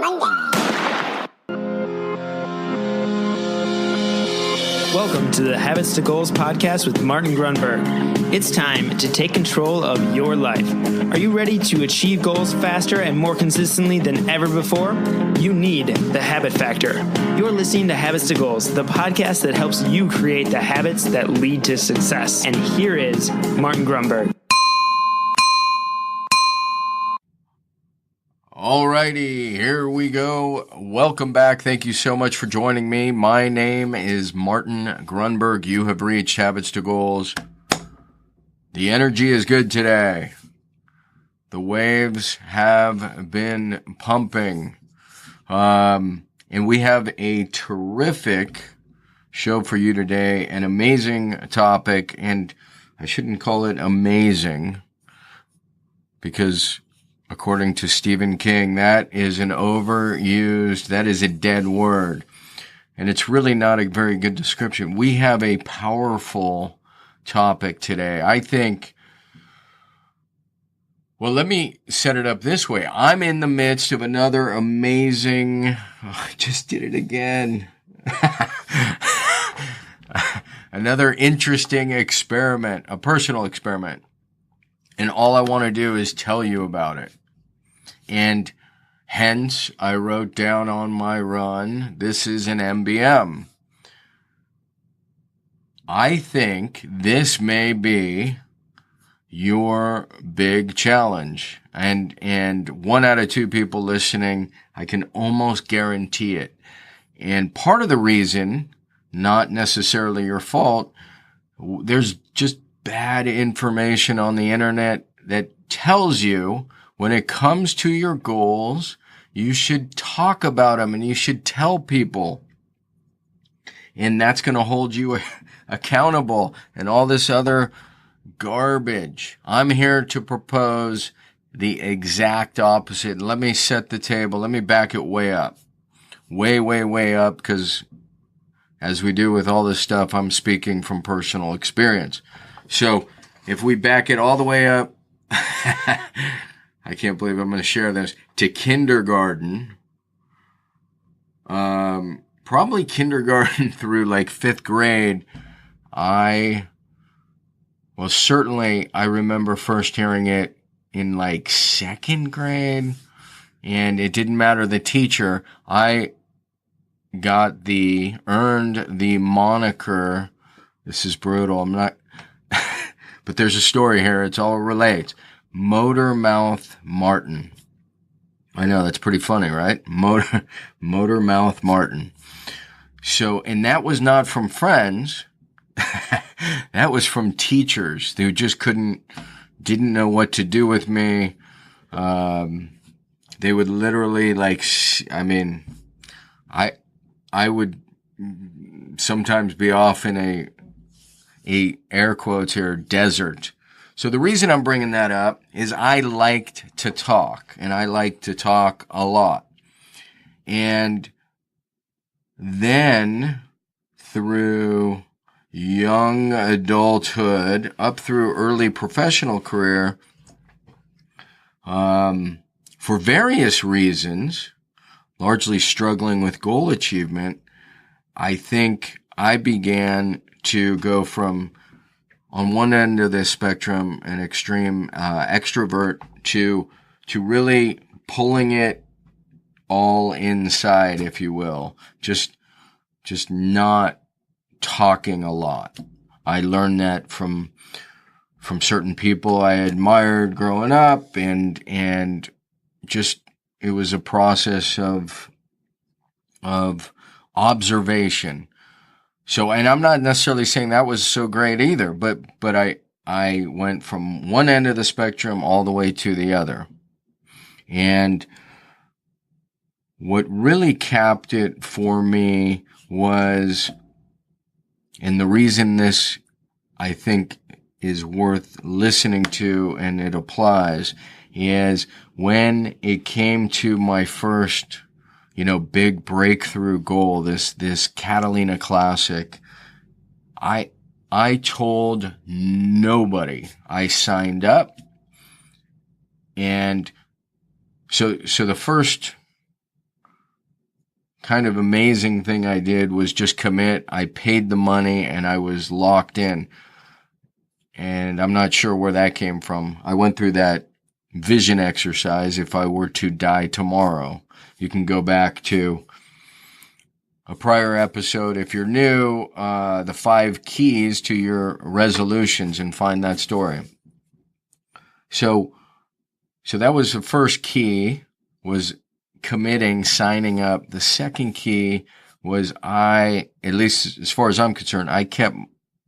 Welcome to the Habits to Goals podcast with Martin Grunberg. It's time to take control of your life. Are you ready to achieve goals faster and more consistently than ever before? You need the habit factor. You're listening to Habits to Goals, the podcast that helps you create the habits that lead to success. And here is Martin Grunberg. Alrighty, here we go. Welcome back. Thank you so much for joining me. My name is Martin Grunberg. You have reached Habits to Goals. The energy is good today. The waves have been pumping. And we have a terrific show for you today, an amazing topic, and I shouldn't call it amazing because according to Stephen King, that is a dead word. And it's really not a very good description. We have a powerful topic today. I think, well, let me set it up this way. I'm in the midst of another amazing, I just did it again. Another interesting experiment, a personal experiment. And all I want to do is tell you about it. And hence, I wrote down on my run, this is an MBM. I think this may be your big challenge. And 1 out of 2 people listening, I can almost guarantee it. And part of the reason, not necessarily your fault, there's just bad information on the internet that tells you when it comes to your goals, you should talk about them and you should tell people. And that's going to hold you accountable and all this other garbage. I'm here to propose the exact opposite. Let me set the table. Let me back it way up. Way up, because as we do with all this stuff, I'm speaking from personal experience. So if we back it all the way up, I can't believe I'm going to share this, to kindergarten, probably kindergarten through like 5th grade, certainly I remember first hearing it in like 2nd grade, and it didn't matter the teacher. I earned the moniker, this is brutal, but there's a story here. It's all relates. Motor Mouth Martin. I know, that's pretty funny, right? Motor Mouth Martin. So, and that was not from friends. That was from teachers who just didn't know what to do with me. They would literally I would sometimes be off in a air quotes here, desert. So the reason I'm bringing that up is I liked to talk, and I like to talk a lot. And then through young adulthood, up through early professional career, for various reasons, largely struggling with goal achievement, I think I began to go from, on one end of the spectrum, an extreme extrovert, to really pulling it all inside, if you will. Just not talking a lot. I learned that from certain people I admired growing up, and just it was a process of observation. So, and I'm not necessarily saying that was so great either, but I went from one end of the spectrum all the way to the other. And what really capped it for me was, and the reason this, I think, is worth listening to and it applies, is when it came to my first big breakthrough goal, this Catalina Classic, I told nobody. I signed up, and so the first kind of amazing thing I did was just commit. I paid the money and I was locked in. And I'm not sure where that came from. I went through that vision exercise. If I were to die tomorrow, you can go back to a prior episode if you're new, the 5 keys to your resolutions, and find that story. So that was the first key, was committing, signing up. The second key was at least as far as I'm concerned, I kept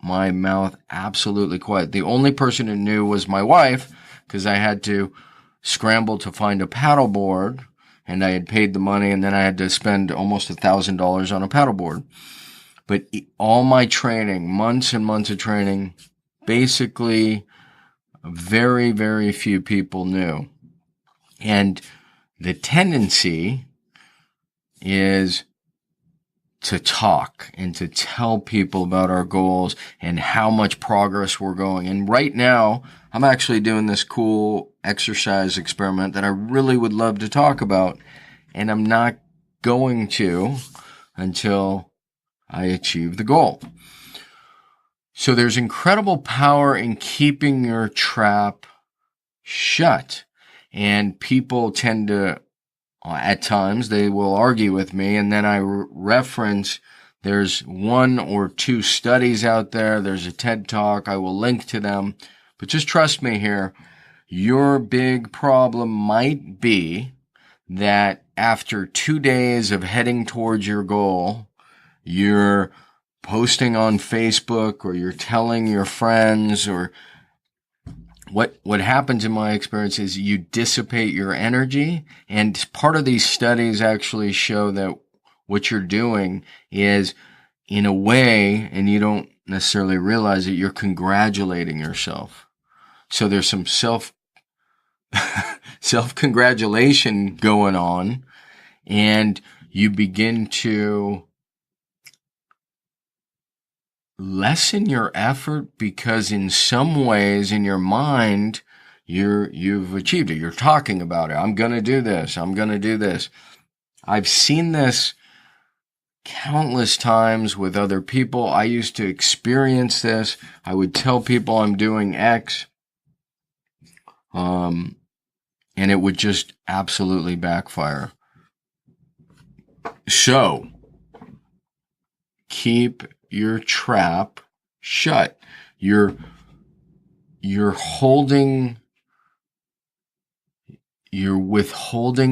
my mouth absolutely quiet. The only person who knew was my wife, because I had to scramble to find a paddleboard, and I had paid the money, and then I had to spend almost $1,000 on a paddleboard. But all my training, months and months of training, basically very, very few people knew. And the tendency is to talk and to tell people about our goals and how much progress we're going. And right now, I'm actually doing this cool exercise experiment that I really would love to talk about, and I'm not going to until I achieve the goal. So there's incredible power in keeping your trap shut. And people tend to, at times, they will argue with me, and then I reference, there's 1 or 2 studies out there, there's a TED Talk, I will link to them, but just trust me here, your big problem might be that after 2 days of heading towards your goal, you're posting on Facebook, or you're telling your friends, or what happens in my experience is you dissipate your energy. And part of these studies actually show that what you're doing is, in a way, and you don't necessarily realize it, you're congratulating yourself. So there's some self-congratulation going on, and you begin to lessen your effort, because in some ways in your mind, you've achieved it. You're talking about it. I'm going to do this. I'm going to do this. I've seen this countless times with other people. I used to experience this. I would tell people I'm doing X, and it would just absolutely backfire. So, keep your trap shut. You're withholding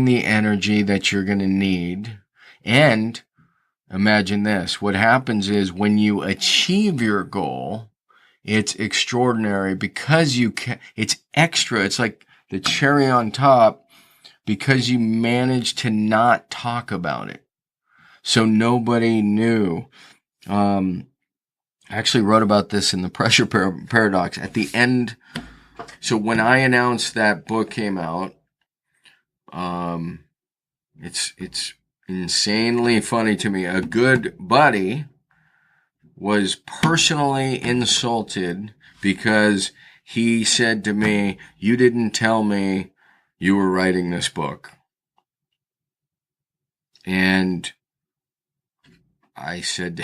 the energy that you're going to need. And imagine this. What happens is, when you achieve your goal, it's extraordinary, because it's extra. It's like the cherry on top, because you managed to not talk about it. So nobody knew. I actually wrote about this in the Pressure Paradox at the end. So when I announced that book came out, it's insanely funny to me. A good buddy was personally insulted because he said to me, "You didn't tell me you were writing this book." And I said to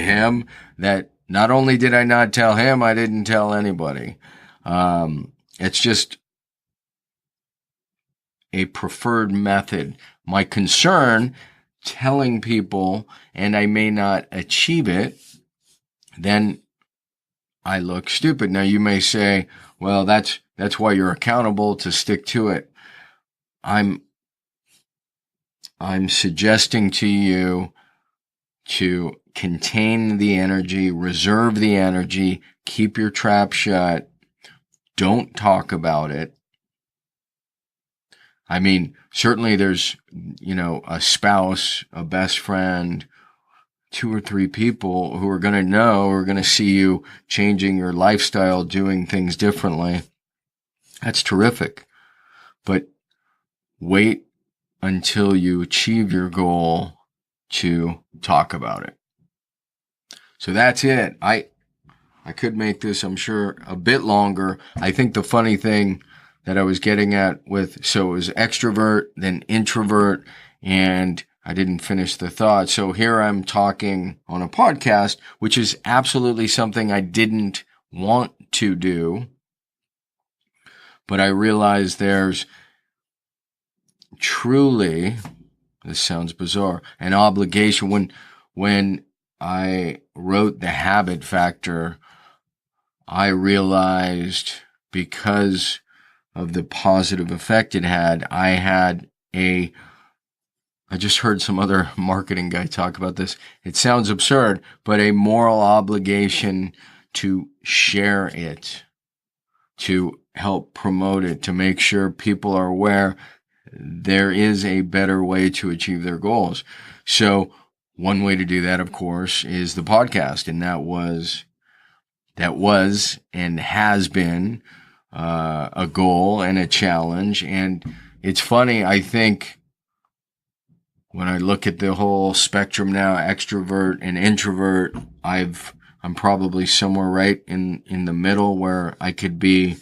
him that not only did I not tell him, I didn't tell anybody. It's just a preferred method. My concern, telling people, and I may not achieve it, then I look stupid. Now you may say, well, that's why you're accountable, to stick to it. I'm suggesting to you to contain the energy, reserve the energy, keep your trap shut, don't talk about it. I mean, certainly there's, a spouse, a best friend, 2 or 3 people who are going to know, are going to see you changing your lifestyle, doing things differently. That's terrific. But wait until you achieve your goal to talk about it. So that's it. I could make this, I'm sure, a bit longer. I think the funny thing that I was getting at so it was extrovert, then introvert, and I didn't finish the thought. So here I'm talking on a podcast, which is absolutely something I didn't want to do. But I realize there's truly, this sounds bizarre, an obligation. When I wrote The Habit Factor, I realized because of the positive effect it had, I just heard some other marketing guy talk about this. It sounds absurd, but a moral obligation to share it, to help promote it, to make sure people are aware there is a better way to achieve their goals. So one way to do that, of course, is the podcast. And that was and has been a goal and a challenge. And it's funny, I think, when I look at the whole spectrum now, extrovert and introvert, I'm probably somewhere right in the middle, where I could be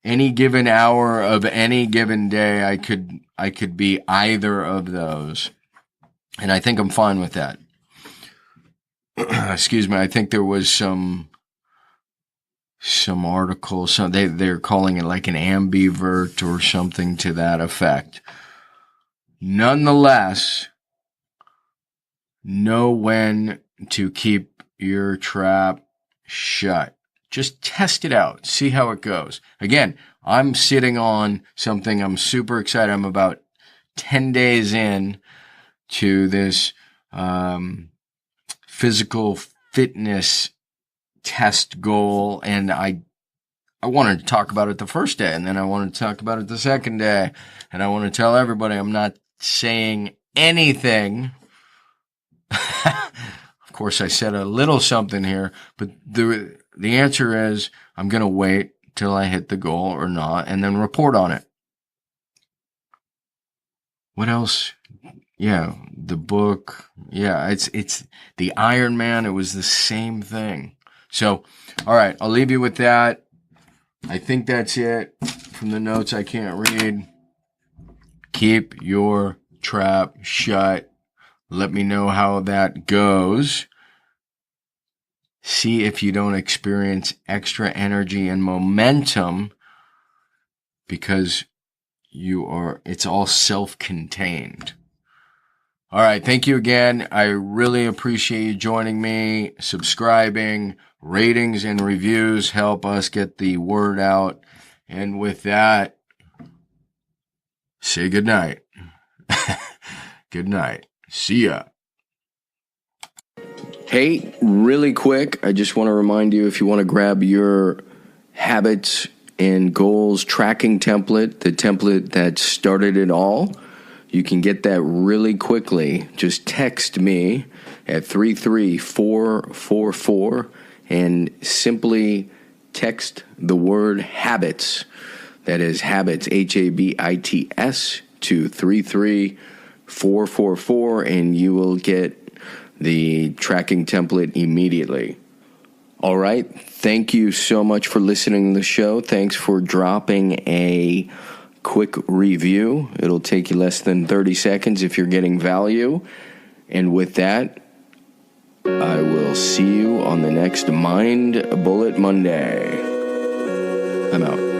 any given hour of any given day. I could be either of those. And I think I'm fine with that. Excuse me. I think there was some article, they're calling it like an ambivert or something to that effect. Nonetheless, know when to keep your trap shut. Just test it out. See how it goes. Again, I'm sitting on something I'm super excited. I'm about 10 days in to this physical fitness test goal, and I wanted to talk about it the first day, and then I wanted to talk about it the second day, and I want to tell everybody I'm not saying anything. Of course, I said a little something here, but the answer is I'm going to wait till I hit the goal or not, and then report on it. What else? Yeah, the book. Yeah, it's the Iron Man. It was the same thing. So, all right, I'll leave you with that. I think that's it from the notes I can't read. Keep your trap shut. Let me know how that goes. See if you don't experience extra energy and momentum, because it's all self-contained. All right. Thank you again. I really appreciate you joining me, subscribing. Ratings and reviews help us get the word out. And with that, say good night. Good night. See ya. Hey, really quick, I just want to remind you, if you want to grab your habits and goals tracking template, the template that started it all, you can get that really quickly. Just text me at 33444 and simply text the word habits. That is habits, HABITS, to 33444, and you will get the tracking template immediately. All right. Thank you so much for listening to the show. Thanks for dropping a quick review. It'll take you less than 30 seconds if you're getting value. And with that, I will see you on the next Mind Bullet Monday. I'm out.